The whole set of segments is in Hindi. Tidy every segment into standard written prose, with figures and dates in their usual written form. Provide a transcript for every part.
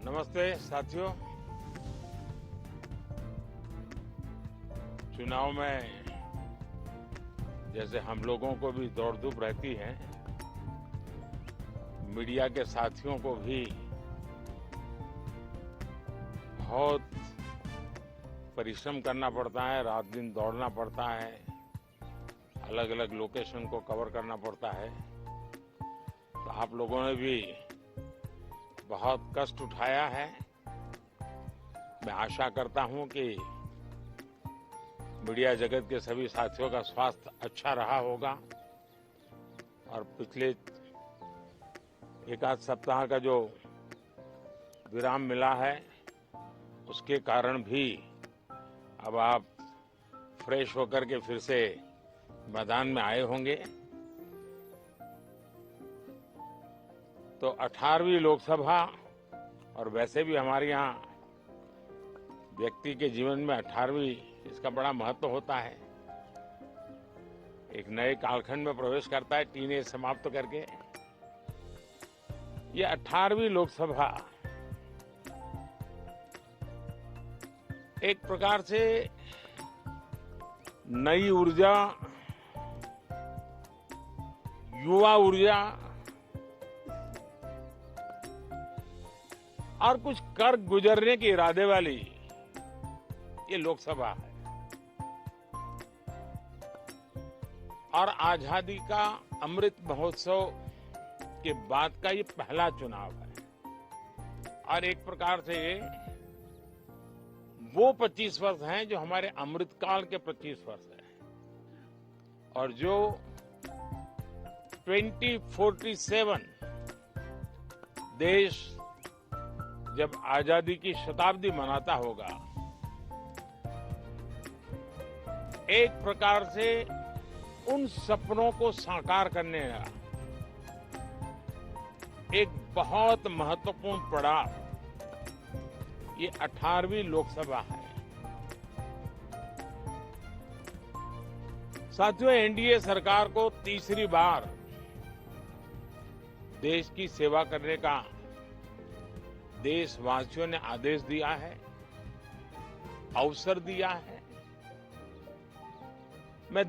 नमस्ते साथियों। चुनाव में जैसे हम लोगों को भी दौड़ धूप रहती है, मीडिया के साथियों को भी बहुत परिश्रम करना पड़ता है, रात दिन दौड़ना पड़ता है, अलग अलग लोकेशन को कवर करना पड़ता है। तो आप लोगों ने भी बहुत कष्ट उठाया है। मैं आशा करता हूं कि मीडिया जगत के सभी साथियों का स्वास्थ्य अच्छा रहा होगा और पिछले एक आध सप्ताह का जो विराम मिला है उसके कारण भी अब आप फ्रेश होकर के फिर से मैदान में आए होंगे। तो 18वीं लोकसभा, और वैसे भी हमारे यहाँ व्यक्ति के जीवन में 18वीं इसका बड़ा महत्व होता है। एक नए कालखंड में प्रवेश करता है, टीनेज समाप्त करके। ये 18वीं लोकसभा एक प्रकार से नई ऊर्जा, युवा ऊर्जा और कुछ कर गुजरने के इरादे वाली ये लोकसभा है। और आजादी का अमृत महोत्सव के बाद का ये पहला चुनाव है। और एक प्रकार से ये वो 25 वर्ष हैं जो हमारे अमृतकाल के 25 वर्ष हैं, और जो 2047 देश जब आजादी की शताब्दी मनाता होगा, एक प्रकार से उन सपनों को साकार करने का एक बहुत महत्वपूर्ण पड़ाव ये 18वीं लोकसभा है। साथियों, एनडीए सरकार को तीसरी बार देश की सेवा करने का देशवासियों ने आदेश दिया है, अवसर दिया है। मैं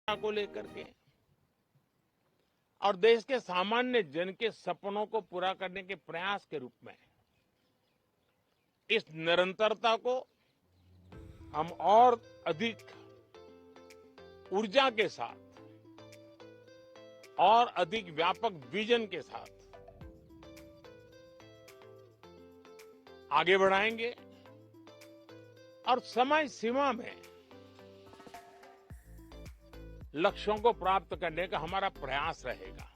को लेकर के और देश के सामान्य जन के सपनों को पूरा करने के प्रयास के रूप में इस निरंतरता को हम और अधिक ऊर्जा के साथ और अधिक व्यापक विजन के साथ आगे बढ़ाएंगे और समय सीमा में लक्ष्यों को प्राप्त करने का हमारा प्रयास रहेगा।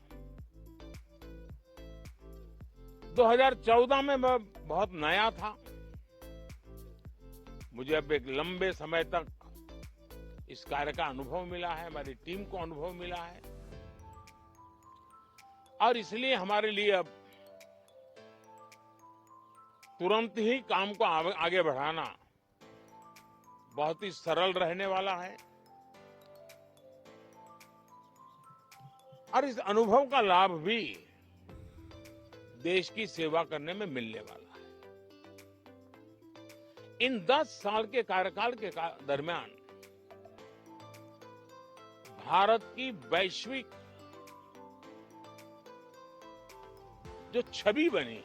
2014 में मैं बहुत नया था। मुझे अब एक लंबे समय तक इस कार्य का अनुभव मिला है, हमारी टीम को अनुभव मिला है और इसलिए हमारे लिए अब तुरंत ही काम को आगे बढ़ाना बहुत ही सरल रहने वाला है और इस अनुभव का लाभ भी देश की सेवा करने में मिलने वाला है। इन 10 साल के कार्यकाल के दरमियान भारत की वैश्विक जो छवि बनी,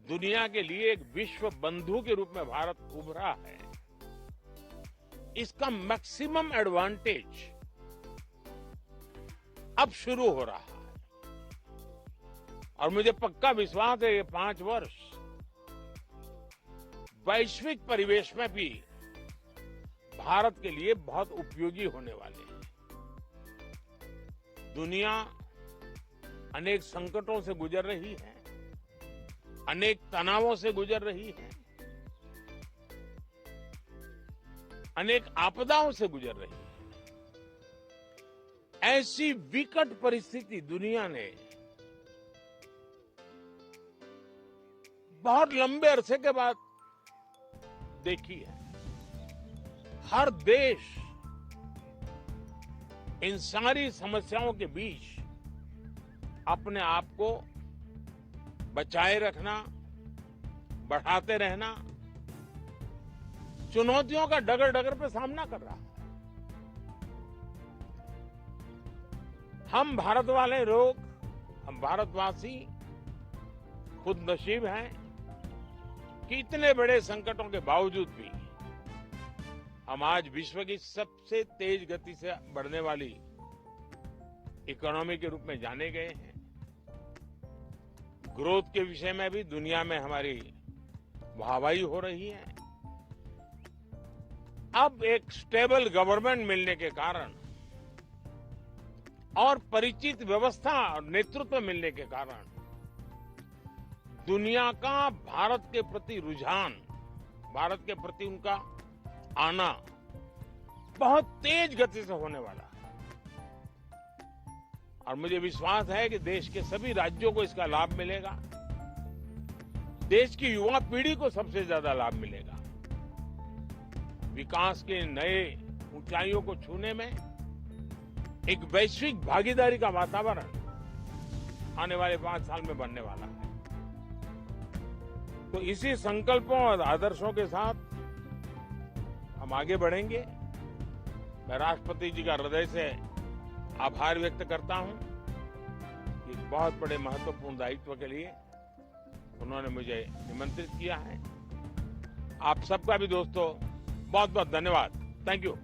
दुनिया के लिए एक विश्व बंधु के रूप में भारत उभरा है, इसका मैक्सिमम एडवांटेज अब शुरू हो रहा है और मुझे पक्का विश्वास है ये 5 वर्ष वैश्विक परिवेश में भी भारत के लिए बहुत उपयोगी होने वाले हैं। दुनिया अनेक संकटों से गुजर रही है, अनेक तनावों से गुजर रही है, अनेक आपदाओं से गुजर रही है। ऐसी विकट परिस्थिति दुनिया ने बहुत लंबे अरसे के बाद देखी है। हर देश इन सारी समस्याओं के बीच अपने आप को बचाए रखना, बढ़ाते रहना, चुनौतियों का डगर डगर पे सामना कर रहा है। हम भारत वाले लोग, हम भारतवासी खुद नसीब हैं कि इतने बड़े संकटों के बावजूद भी हम आज विश्व की सबसे तेज गति से बढ़ने वाली इकोनॉमी के रूप में जाने गए हैं। ग्रोथ के विषय में भी दुनिया में हमारी वाहवाही हो रही है। अब एक स्टेबल गवर्नमेंट मिलने के कारण और परिचित व्यवस्था और नेतृत्व मिलने के कारण दुनिया का भारत के प्रति रुझान, भारत के प्रति उनका आना बहुत तेज गति से होने वाला है और मुझे विश्वास है कि देश के सभी राज्यों को इसका लाभ मिलेगा। देश की युवा पीढ़ी को सबसे ज्यादा लाभ मिलेगा। विकास के नए ऊंचाइयों को छूने में एक वैश्विक भागीदारी का वातावरण आने वाले 5 साल में बनने वाला है। तो इसी संकल्पों और आदर्शों के साथ हम आगे बढ़ेंगे। मैं राष्ट्रपति जी का हृदय से आभार व्यक्त करता हूं कि बहुत बड़े महत्वपूर्ण दायित्व के लिए उन्होंने मुझे निमंत्रित किया है। आप सबका भी दोस्तों बहुत बहुत धन्यवाद। Thank you.